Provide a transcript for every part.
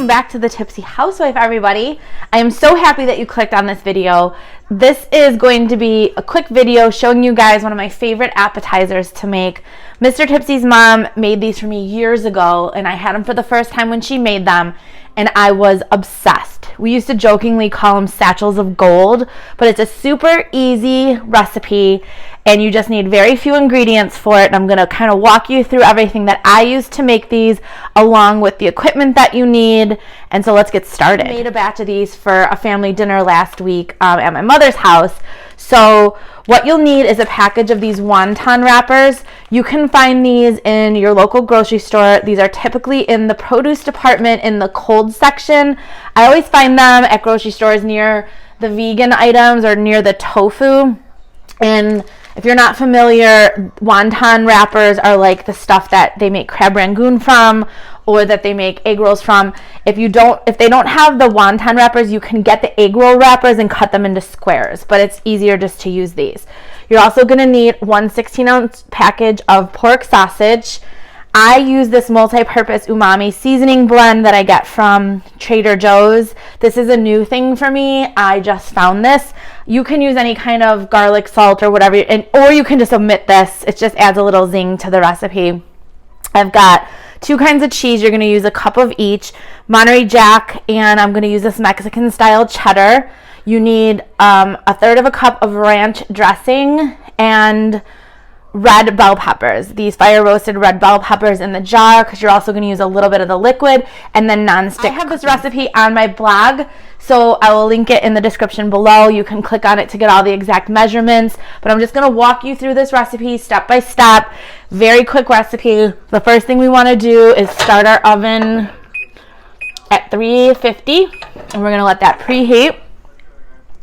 welcome back to the Tipsy Housewife, everybody. I am so happy that you clicked on this video. This is going to be a quick video showing you guys one of my favorite appetizers to make. Mr. Tipsy's mom made these for me years ago, and I had them for the first time when she made them, and I was obsessed. We used to jokingly call them Satchels of Gold, but it's a super easy recipe, and you just need very few ingredients for it. And I'm going to kind of walk you through everything that I use to make these, along with the equipment that you need. And so let's get started. I made a batch of these for a family dinner last week at my mother's house. So what you'll need is a package of these wonton wrappers. You can find these in your local grocery store. These are typically in the produce department in the cold section. I always find them at grocery stores near the vegan items or near the tofu. And if you're not familiar, wonton wrappers are like the stuff that they make crab rangoon from, or that they make egg rolls from. If they don't have the wonton wrappers, you can get the egg roll wrappers and cut them into squares, but it's easier just to use these. You're also going to need one 16-ounce package of pork sausage. I use this multi-purpose umami seasoning blend that I get from Trader Joe's. This is a new thing for me. I just found this. You can use any kind of garlic salt or whatever, or you can just omit this. It just adds a little zing to the recipe. I've got 2 kinds of cheese. You're going to use a cup of each. Monterey Jack, and I'm going to use this Mexican style cheddar. You need a third of a cup of ranch dressing and red bell peppers. These fire roasted red bell peppers in the jar, because you're also going to use a little bit of the liquid, and then non-stick. I have this recipe on my blog, so I will link it in the description below. You can click on it to get all the exact measurements, but I'm just going to walk you through this recipe step by step. Very quick recipe. The first thing we want to do is start our oven at 350, and we're going to let that preheat.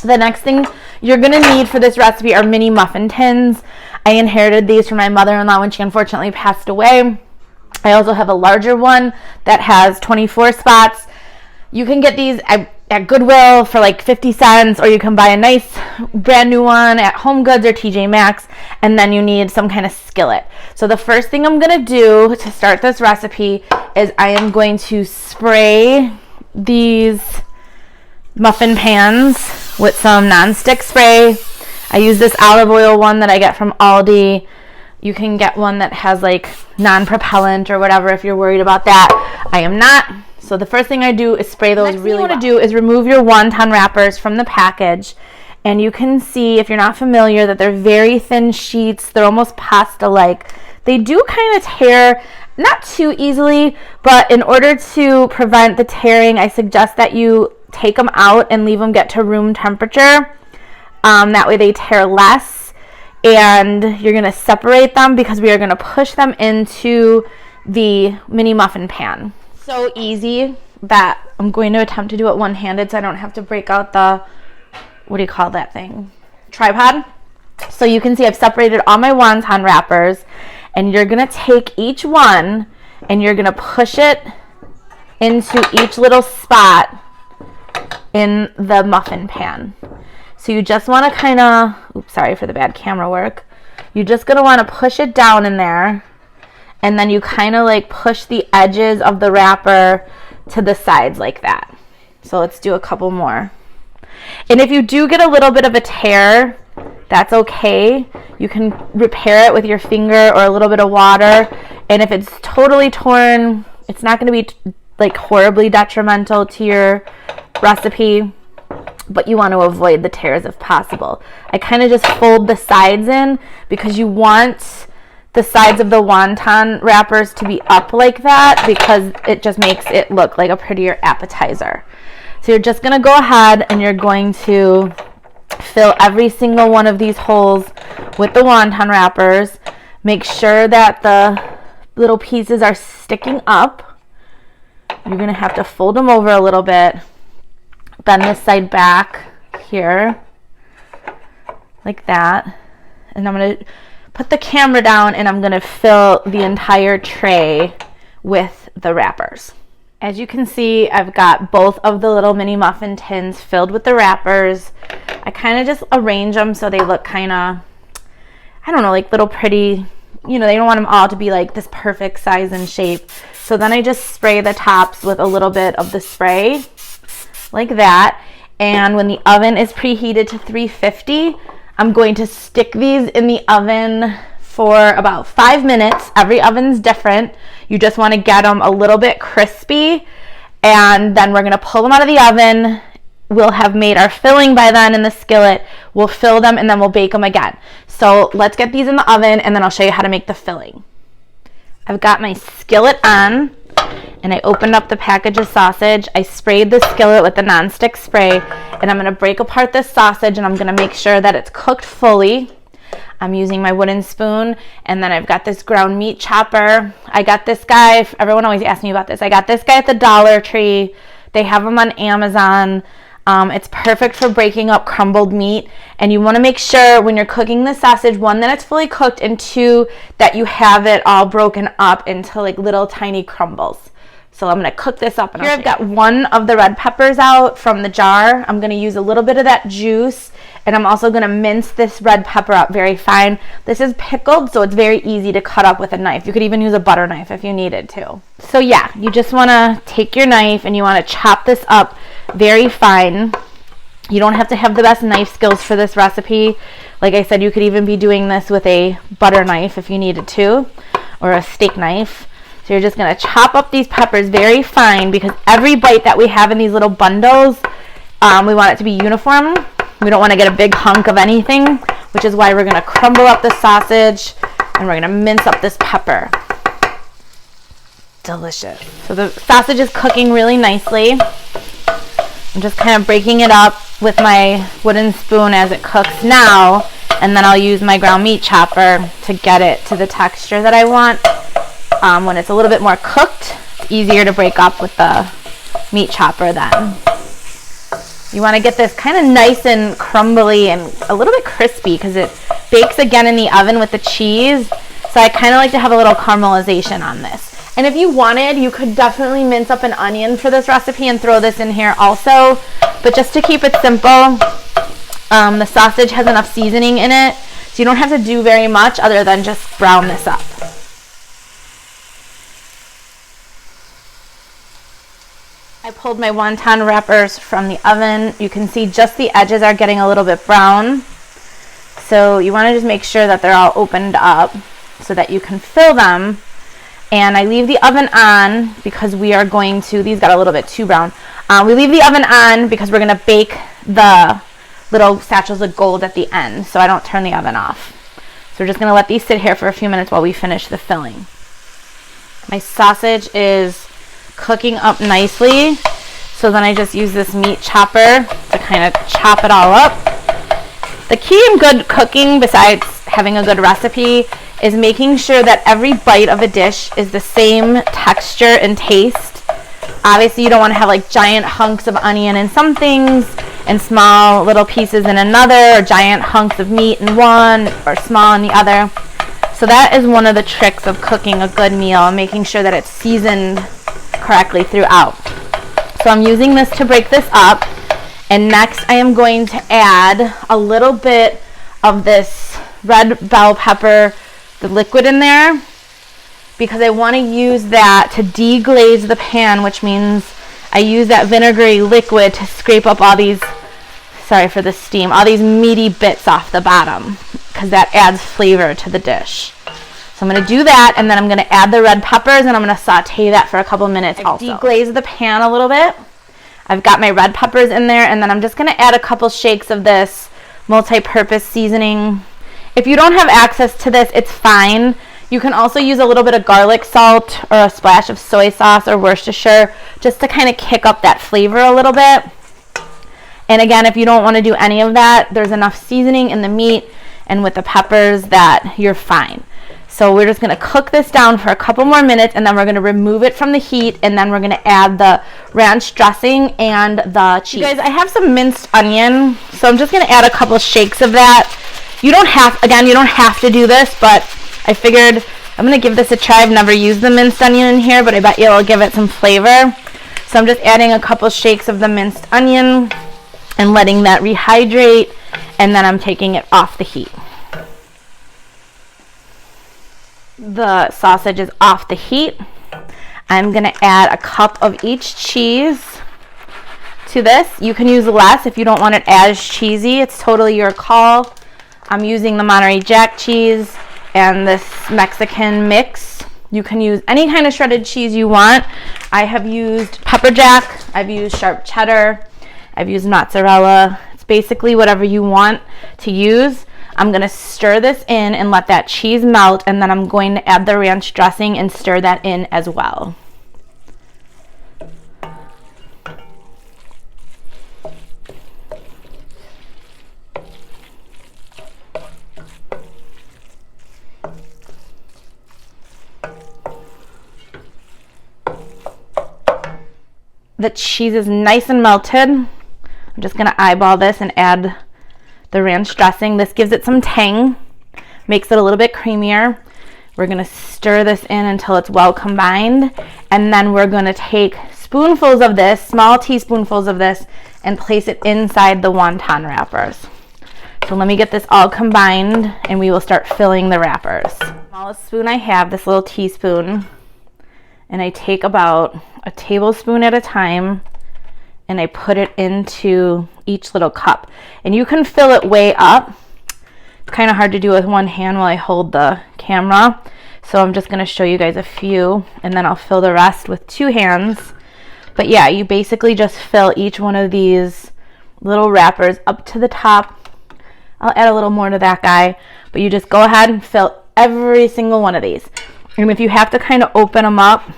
The next thing you're going to need for this recipe are mini muffin tins. I inherited these from my mother-in-law when she unfortunately passed away. I also have a larger one that has 24 spots. You can get these at Goodwill for like 50 cents, or you can buy a nice brand new one at Home Goods or TJ Maxx, and then you need some kind of skillet. So the first thing I'm going to do to start this recipe is I am going to spray these muffin pans with some non-stick spray. I use this olive oil one that I get from Aldi. You can get one that has like non-propellant or whatever if you're worried about that. I am not. So the first thing I do is spray those really well. Next thing you want to do is remove your wonton wrappers from the package. And you can see, if you're not familiar, that they're very thin sheets. They're almost pasta-like. They do kind of tear, not too easily, but in order to prevent the tearing, I suggest that you take them out and leave them get to room temperature. That way they tear less, and you're going to separate them because we are going to push them into the mini muffin pan. So easy that I'm going to attempt to do it one-handed so I don't have to break out the, what do you call that thing? Tripod. So you can see I've separated all my wonton wrappers, and you're going to take each one and you're going to push it into each little spot in the muffin pan. So you just want to kind of, oops, sorry for the bad camera work. You're just going to want to push it down in there, and then you kind of like push the edges of the wrapper to the sides like that. So let's do a couple more. And if you do get a little bit of a tear, that's okay. You can repair it with your finger or a little bit of water. And if it's totally torn, it's not going to be like horribly detrimental to your recipe, but you want to avoid the tears if possible. I kind of just fold the sides in because you want the sides of the wonton wrappers to be up like that, because it just makes it look like a prettier appetizer. So you're just going to go ahead and you're going to fill every single one of these holes with the wonton wrappers. Make sure that the little pieces are sticking up. You're going to have to fold them over a little bit. Bend this side back here like that, and I'm going to put the camera down and I'm going to fill the entire tray with the wrappers. As you can see, I've got both of the little mini muffin tins filled with the wrappers. I kind of just arrange them so they look kind of, I don't know, like little pretty, you know, they don't want them all to be like this perfect size and shape. So then I just spray the tops with a little bit of the spray like that. And when the oven is preheated to 350, I'm going to stick these in the oven for about 5 minutes. Every oven's different. You just want to get them a little bit crispy, and then we're going to pull them out of the oven. We'll have made our filling by then in the skillet. We'll fill them and then we'll bake them again. So let's get these in the oven and then I'll show you how to make the filling. I've got my skillet on, and I opened up the package of sausage. I sprayed the skillet with the nonstick spray, and I'm going to break apart this sausage, and I'm going to make sure that it's cooked fully. I'm using my wooden spoon, and then I've got this ground meat chopper. I got this guy, everyone always asks me about this. I got this guy at the Dollar Tree. They have them on Amazon. It's perfect for breaking up crumbled meat, and you want to make sure when you're cooking the sausage, one, that it's fully cooked, and two, that you have it all broken up into like little tiny crumbles. So I'm going to cook this up. And here I've got one of the red peppers out from the jar. I'm going to use a little bit of that juice, and I'm also going to mince this red pepper up very fine. This is pickled, so it's very easy to cut up with a knife. You could even use a butter knife if you needed to. So yeah, you just want to take your knife and you want to chop this up very fine. You don't have to have the best knife skills for this recipe. Like I said, you could even be doing this with a butter knife if you needed to, or a steak knife. So you're just going to chop up these peppers very fine, because every bite that we have in these little bundles, we want it to be uniform. We don't want to get a big hunk of anything, which is why we're going to crumble up the sausage and we're going to mince up this pepper. Delicious. So the sausage is cooking really nicely. I'm just kind of breaking it up with my wooden spoon as it cooks now, and then I'll use my ground meat chopper to get it to the texture that I want. When it's a little bit more cooked, it's easier to break up with the meat chopper then. You want to get this kind of nice and crumbly and a little bit crispy, because it bakes again in the oven with the cheese. So I kind of like to have a little caramelization on this. And if you wanted, you could definitely mince up an onion for this recipe and throw this in here also. But just to keep it simple, the sausage has enough seasoning in it, so you don't have to do very much other than just brown this up. I pulled my wonton wrappers from the oven. You can see just the edges are getting a little bit brown. So you want to just make sure that they're all opened up so that you can fill them. And I leave the oven on because we are going to, these got a little bit too brown. We leave the oven on because we're going to bake the little Satchels of Gold at the end, so I don't turn the oven off. So we're just going to let these sit here for a few minutes while we finish the filling. My sausage is cooking up nicely, so then I just use this meat chopper to kind of chop it all up. The key in good cooking, besides having a good recipe, is making sure that every bite of a dish is the same texture and taste. Obviously, you don't want to have like giant hunks of onion in some things and small little pieces in another, or giant hunks of meat in one or small in the other. So that is one of the tricks of cooking a good meal, making sure that it's seasoned correctly throughout. So I'm using this to break this up, and next I am going to add a little bit of this red bell pepper, the liquid in there, because I want to use that to deglaze the pan, which means I use that vinegary liquid to scrape up all these, sorry for the steam, all these meaty bits off the bottom, because that adds flavor to the dish. So I'm going to do that, and then I'm going to add the red peppers, and I'm going to saute that for a couple minutes also. Deglaze the pan a little bit. I've got my red peppers in there, and then I'm just going to add a couple shakes of this multi-purpose seasoning. If you don't have access to this, it's fine. You can also use a little bit of garlic salt or a splash of soy sauce or Worcestershire just to kind of kick up that flavor a little bit. And again, if you don't want to do any of that, there's enough seasoning in the meat and with the peppers that you're fine. So we're just going to cook this down for a couple more minutes, and then we're going to remove it from the heat, and then we're going to add the ranch dressing and the cheese. You guys, I have some minced onion, so I'm just going to add a couple shakes of that. You don't have, again, you don't have to do this, but I figured I'm going to give this a try. I've never used the minced onion in here, but I bet it'll give it some flavor. So I'm just adding a couple shakes of the minced onion and letting that rehydrate, and then I'm taking it off the heat. The sausage is off the heat. I'm gonna add a cup of each cheese to this. You can use less if you don't want it as cheesy. It's totally your call. I'm using the Monterey Jack cheese and this Mexican mix. You can use any kind of shredded cheese you want. I have used pepper jack, I've used sharp cheddar, I've used mozzarella. It's basically whatever you want to use. I'm gonna stir this in and let that cheese melt, and then I'm going to add the ranch dressing and stir that in as well. The cheese is nice and melted. I'm just gonna eyeball this and add the ranch dressing. This gives it some tang, makes it a little bit creamier. We're gonna stir this in until it's well combined, and then we're gonna take spoonfuls of this, small teaspoonfuls of this, and place it inside the wonton wrappers. So let me get this all combined and we will start filling the wrappers. The smallest spoon I have, this little teaspoon, and I take about a tablespoon at a time and I put it into each little cup. And you can fill it way up. It's kind of hard to do with one hand while I hold the camera. So I'm just gonna show you guys a few and then I'll fill the rest with two hands. But yeah, you basically just fill each one of these little wrappers up to the top. I'll add a little more to that guy, but you just go ahead and fill every single one of these. And if you have to kind of open them up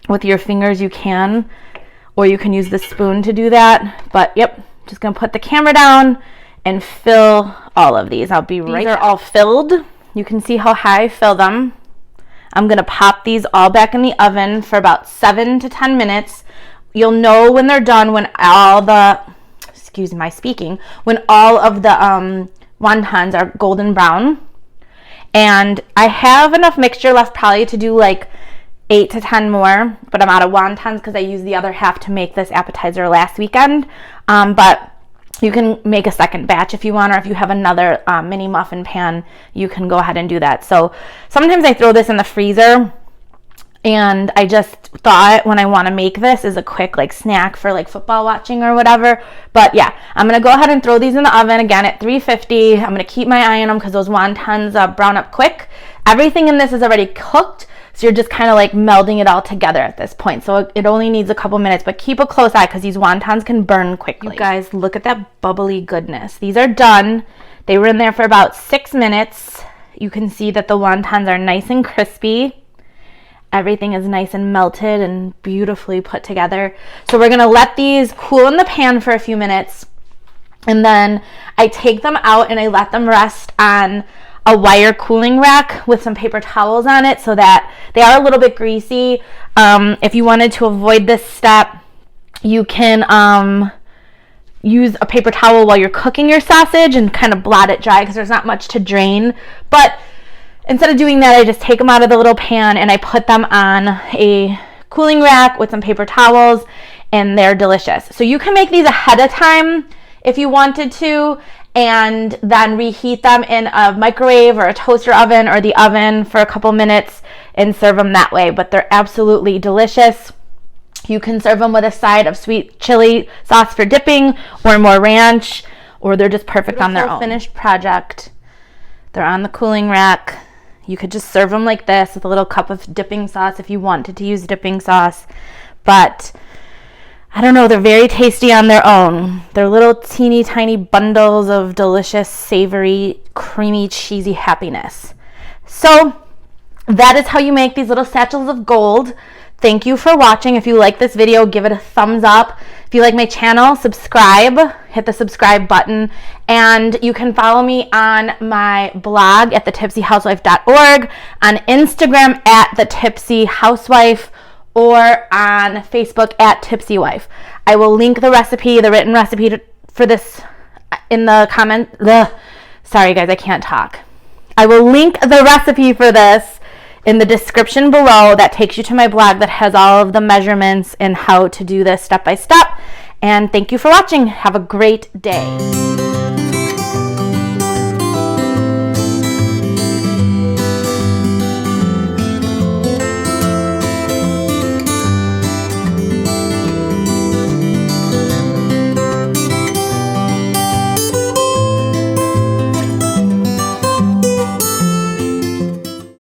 with your fingers, you can, or you can use the spoon to do that. But yep, just gonna put the camera down and fill all of these. I'll be right back. These are all filled. You can see how high I fill them. I'm gonna pop these all back in the oven for about 7 to 10 minutes. You'll know when they're done when all the, excuse my speaking, when all of the wontons are golden brown. And I have enough mixture left probably to do like 8 to 10 more, but I'm out of wontons because I used the other half to make this appetizer last weekend. But you can make a second batch if you want, or if you have another mini muffin pan, you can go ahead and do that. So sometimes I throw this in the freezer, and I just thought when I want to make this as a quick like snack for like football watching or whatever. But yeah, I'm gonna go ahead and throw these in the oven again at 350. I'm gonna keep my eye on them because those wontons brown up quick. Everything in this is already cooked, so you're just kind of like melding it all together at this point. So it only needs a couple minutes, but keep a close eye because these wontons can burn quickly. You guys, look at that bubbly goodness. These are done. They were in there for about 6 minutes. You can see that the wontons are nice and crispy. Everything is nice and melted and beautifully put together. So we're gonna let these cool in the pan for a few minutes, and then I take them out and I let them rest on a wire cooling rack with some paper towels on it so that they are a little bit greasy. If you wanted to avoid this step, you can use a paper towel while you're cooking your sausage and kind of blot it dry because there's not much to drain. But instead of doing that, I just take them out of the little pan and I put them on a cooling rack with some paper towels, and they're delicious. So you can make these ahead of time if you wanted to, and then reheat them in a microwave or a toaster oven or the oven for a couple minutes and serve them that way. But they're absolutely delicious. You can serve them with a side of sweet chili sauce for dipping or more ranch, or they're just perfect on their own. Finished project. They're on the cooling rack. You could just serve them like this with a little cup of dipping sauce if you wanted to use dipping sauce. But I don't know, they're very tasty on their own. They're little teeny tiny bundles of delicious, savory, creamy, cheesy happiness. So that is how you make these little satchels of gold. Thank you for watching. If you like this video, give it a thumbs up. If you like my channel, subscribe. Hit the subscribe button. And you can follow me on my blog at thetipsyhousewife.org, on Instagram at thetipsyhousewife, or on Facebook at Tipsy Wife. I will link the recipe, the written recipe for this in the comment. Sorry guys, I can't talk. I will link the recipe for this in the description below. That takes you to my blog that has all of the measurements and how to do this step by step. And thank you for watching. Have a great day.